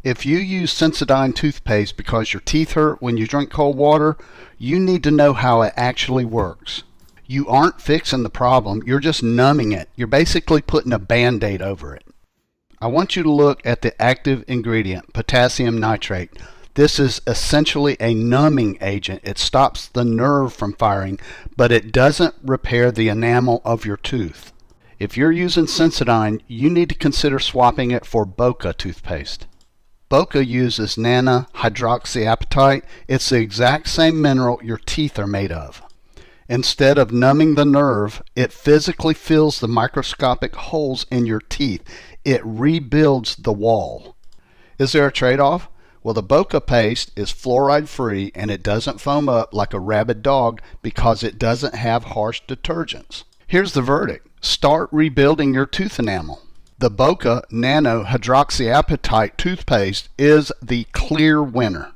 If you use Sensodyne toothpaste because your teeth hurt when you drink cold water, you need to know how it actually works. You aren't fixing the problem, you're just numbing it. You're basically putting a band-aid over it. I want you to look at the active ingredient, potassium nitrate. This is essentially a numbing agent. It stops the nerve from firing, but it doesn't repair the enamel of your tooth. If you're using Sensodyne, you need to consider swapping it for Boka toothpaste. Boka uses Nano Hydroxyapatite. It's the exact same mineral your teeth are made of. Instead of numbing the nerve, it physically fills the microscopic holes in your teeth. It rebuilds the wall. Is there a trade-off? Well, the Boka paste is fluoride-free and it doesn't foam up like a rabid dog because it doesn't have harsh detergents. Here's the verdict. Start rebuilding your tooth enamel. The Boka Nano Hydroxyapatite toothpaste is the clear winner.